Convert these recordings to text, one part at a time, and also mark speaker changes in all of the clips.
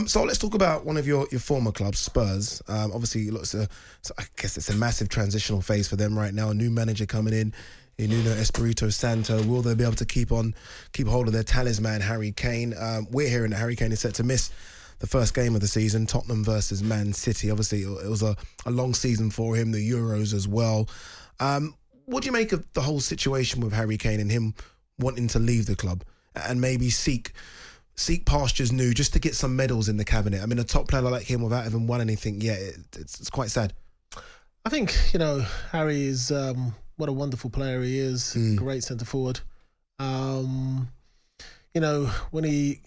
Speaker 1: So let's talk about one of your former clubs, Spurs. Obviously, I guess it's a massive transitional phase for them right now. A new manager coming in, Nuno Espirito Santo. Will they be able to keep hold of their talisman, Harry Kane? We're hearing that Harry Kane is set to miss the first game of the season, Tottenham versus Man City. Obviously, it was a long season for him, the Euros as well. What do you make of the whole situation with Harry Kane and him wanting to leave the club and maybe seek pastures new just to get some medals in the cabinet? I mean, a top player like him without having won anything yet, it's quite sad.
Speaker 2: I think, Harry is what a wonderful player he is. Great centre forward. When he,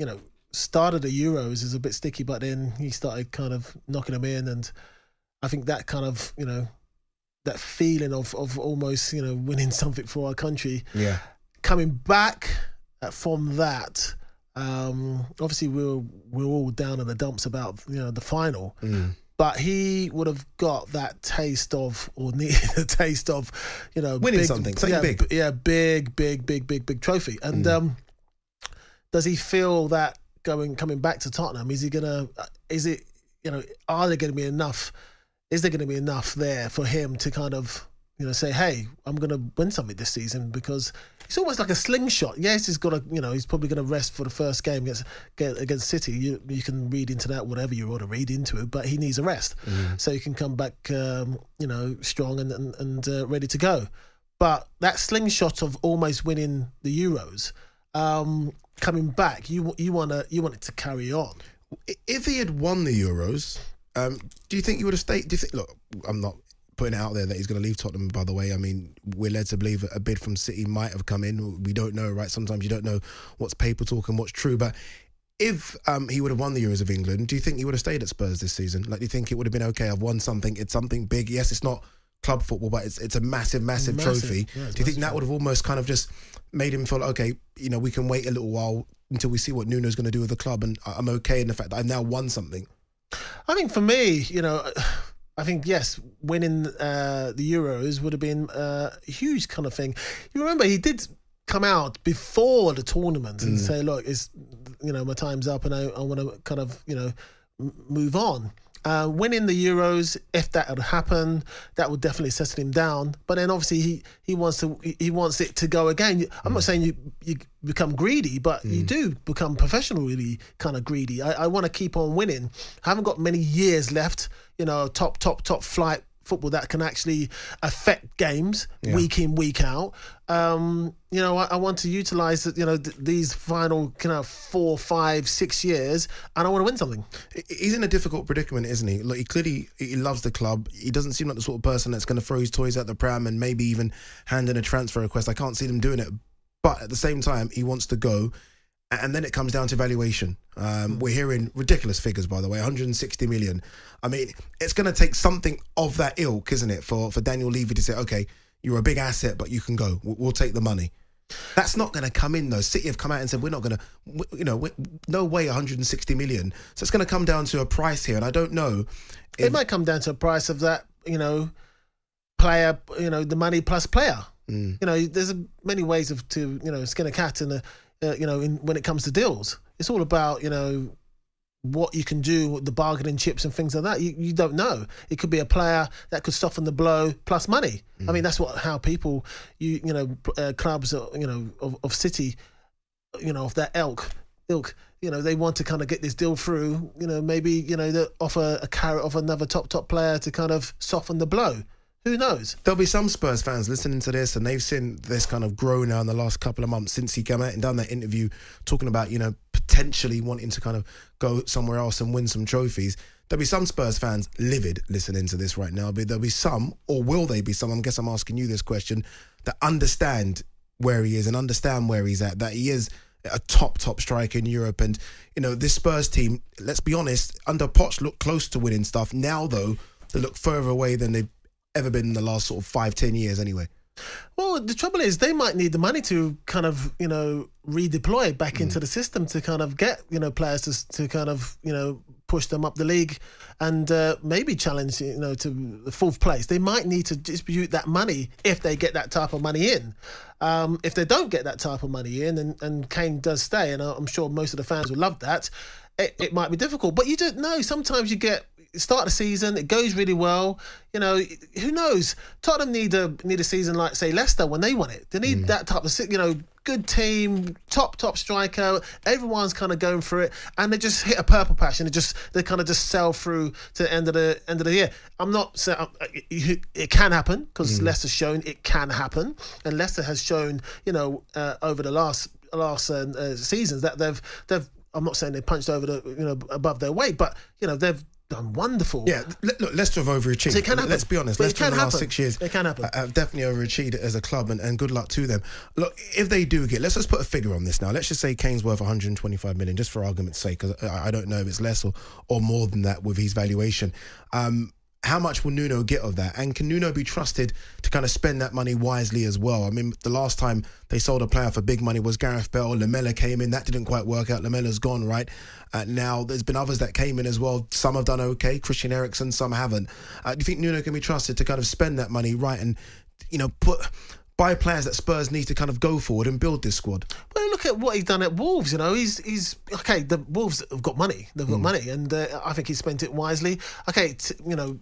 Speaker 2: started the Euros is a bit sticky, but then he started kind of knocking them in, and I think that kind of, that feeling of almost, winning something for our country. Yeah. Coming back from that, obviously we're all down in the dumps about the final, but he would have got that taste of, or needed a taste of,
Speaker 1: winning something big.
Speaker 2: Yeah, big trophy. And does he feel that coming back to Tottenham? Are there going to be enough? Is there going to be enough there for him to kind of, say, hey, I'm going to win something this season? Because it's almost like a slingshot. Yes, he's got he's probably going to rest for the first game against City. You can read into that whatever you want to read into it, but he needs a rest so he can come back, strong and ready to go. But that slingshot of almost winning the Euros, coming back, you want it to carry on.
Speaker 1: If he had won the Euros, do you think he would have stayed? Look, I'm not putting it out there that he's going to leave Tottenham, by the way. I mean, we're led to believe a bid from City might have come in. We don't know, right? Sometimes you don't know what's paper talk and what's true. But if he would have won the Euros of England, do you think he would have stayed at Spurs this season? Like, do you think it would have been, okay, I've won something, it's something big. Yes, it's not club football, but it's a massive trophy. Yeah, do you think that would have almost kind of just made him feel, okay, we can wait a little while until we see what Nuno's going to do with the club, and I'm okay in the fact that I've now won something?
Speaker 2: I think for me, I think, yes, winning the Euros would have been a huge kind of thing. You remember he did come out before the tournament and say, look, it's, my time's up and I want to kind of, move on. Winning the Euros, if that had happened, that would definitely settle him down. But then obviously he wants it to go again. I'm not saying you become greedy, but you do become professionally kind of greedy. I want to keep on winning. I haven't got many years left. Top flight football that can actually affect games week in, week out. I want to utilise these final 4, 5, 6 years, and I want to win something.
Speaker 1: He's in a difficult predicament, isn't he? Like, he loves the club. He doesn't seem like the sort of person that's going to throw his toys at the pram and maybe even hand in a transfer request. I can't see them doing it, but at the same time, he wants to go. And then it comes down to valuation. We're hearing ridiculous figures, by the way, 160 million. I mean, it's going to take something of that ilk, isn't it, for Daniel Levy to say, okay, you're a big asset, but you can go. We'll take the money. That's not going to come in, though. City have come out and said, we're not going to, no way 160 million. So it's going to come down to a price here. And I don't know.
Speaker 2: It might come down to a price of that, player, the money plus player. There's many ways to skin a cat and when it comes to deals. It's all about, what you can do with the bargaining chips and things like that. You don't know. It could be a player that could soften the blow plus money. I mean, that's how people, clubs, of City, of that ilk, they want to kind of get this deal through, maybe, they offer a carrot of another top player to kind of soften the blow. Who knows?
Speaker 1: There'll be some Spurs fans listening to this and they've seen this kind of grow now in the last couple of months since he came out and done that interview talking about, potentially wanting to kind of go somewhere else and win some trophies. There'll be some Spurs fans livid listening to this right now. But there'll be some, or will they be some, I guess I'm asking you this question, that understand where he is and understand where he's at, that he is a top striker in Europe. And, this Spurs team, let's be honest, under Poch look close to winning stuff. Now, though, they look further away than they've ever been in the last sort of 5-10 years anyway.
Speaker 2: Well, the trouble is they might need the money to kind of, redeploy back into the system to kind of get, players to kind of, push them up the league and maybe challenge, to the fourth place. They might need to distribute that money if they get that type of money in. If they don't get that type of money in and Kane does stay, and I'm sure most of the fans will love that, it might be difficult. But you don't know. Sometimes you get start the season, it goes really well. You know, who knows? Tottenham need a season like, say, Leicester when they won it. They need that type of, you know, good team, top striker. Everyone's kind of going for it, and they just hit a purple patch, and they kind of just sell through to the end of the year. I'm not saying it can happen, because Leicester's shown it can happen, and Leicester has shown, you know, over the last seasons that they've. I'm not saying they punched over above their weight, but you know they've done wonderful.
Speaker 1: Yeah, look, Leicester have overachieved.
Speaker 2: So it can happen.
Speaker 1: Let's be honest. Leicester in the last 6 years,
Speaker 2: it can happen.
Speaker 1: Have definitely overachieved as a club, and good luck to them. Look, if they do let's just put a figure on this now. Let's just say Kane's worth 125 million, just for argument's sake, because I don't know if it's less or more than that with his valuation. How much will Nuno get of that? And can Nuno be trusted to kind of spend that money wisely as well? I mean, the last time they sold a player for big money was Gareth Bale. Lamela came in. That didn't quite work out. Lamela's gone, right? Now, there's been others that came in as well. Some have done okay. Christian Eriksen, some haven't. Do you think Nuno can be trusted to kind of spend that money right and, you know, buy players that Spurs need to kind of go forward and build this squad?
Speaker 2: Well, look at what he's done at Wolves. You know, he's okay. The Wolves have got money. They've got money, and I think he spent it wisely. Okay, you know,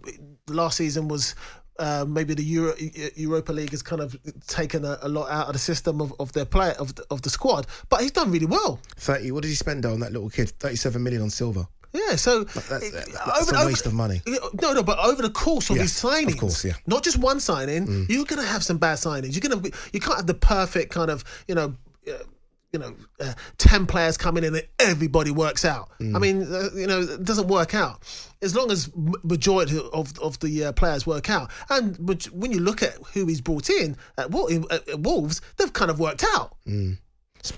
Speaker 2: last season was maybe the Europa League has kind of taken a lot out of the system of their play of the squad, but he's done really well. 30.
Speaker 1: What did he spend on that little kid? 37 million on Silva.
Speaker 2: Yeah, so
Speaker 1: that's a waste of money.
Speaker 2: No, but over the course of his signings,
Speaker 1: of course,
Speaker 2: not just one signing, you're going to have some bad signings. You can't have the perfect kind of 10 players coming in and everybody works out. I mean, it doesn't work out. As long as majority of the players work out, and when you look at who he's brought in at Wolves, they've kind of worked out.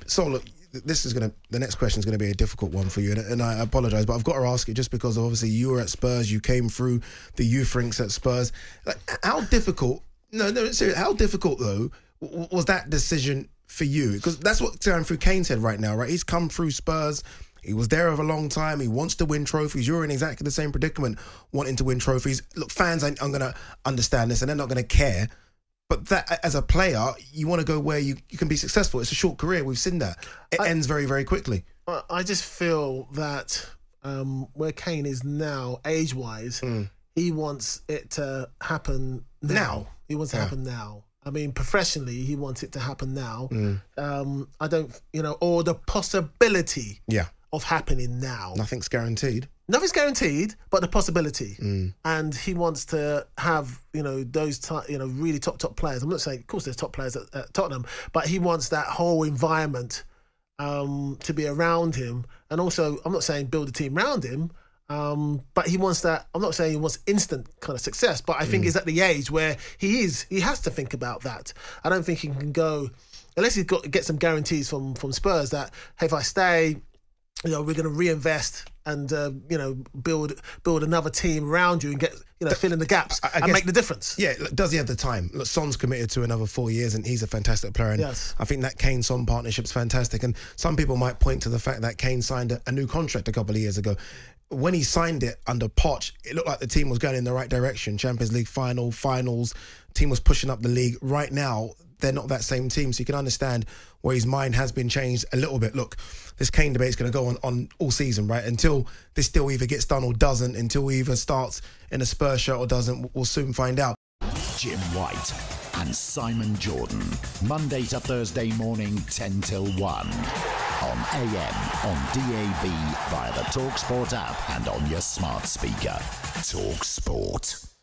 Speaker 1: So look, the next question is going to be a difficult one for you, and I apologise, but I've got to ask it just because obviously you were at Spurs, you came through the youth ranks at Spurs. Like, how difficult? No, seriously, how difficult though was that decision for you? Because that's what's going through Kane's head right now, right? He's come through Spurs. He was there over a long time. He wants to win trophies. You're in exactly the same predicament, wanting to win trophies. Look, fans aren't going to understand this, and they're not going to care. But that, as a player, you want to go where you can be successful. It's a short career. We've seen that. It ends very, very quickly.
Speaker 2: I just feel that where Kane is now, age-wise, he wants it to happen now. He wants it to happen now. I mean, professionally, he wants it to happen now. I don't, or the possibility of happening now.
Speaker 1: Nothing's guaranteed.
Speaker 2: Nothing's guaranteed, but the possibility. And he wants to have, those really top players. I'm not saying, of course, there's top players at Tottenham, but he wants that whole environment to be around him. And also, I'm not saying build a team around him, but he wants that. I'm not saying he wants instant kind of success, but I think he's at the age where he has to think about that. I don't think he can go, unless he's got get some guarantees from Spurs that, hey, if I stay, we're going to reinvest and build another team around you and get fill in the gaps and make the difference.
Speaker 1: Yeah, does he have the time? Look, Son's committed to another 4 years and he's a fantastic player. And
Speaker 2: yes.
Speaker 1: I think that Kane-Son partnership's fantastic. And some people might point to the fact that Kane signed a new contract a couple of years ago. When he signed it under Poch, it looked like the team was going in the right direction. Champions League finals, team was pushing up the league. Right now, they're not that same team, so you can understand where his mind has been changed a little bit. Look, this Kane debate is going to go on all season, right? Until this deal either gets done or doesn't, until he either starts in a Spurs shirt or doesn't, we'll soon find out.
Speaker 3: Jim White and Simon Jordan, Monday to Thursday morning, 10 till 1. On AM, on DAB, via the talkSPORT app and on your smart speaker. talkSPORT.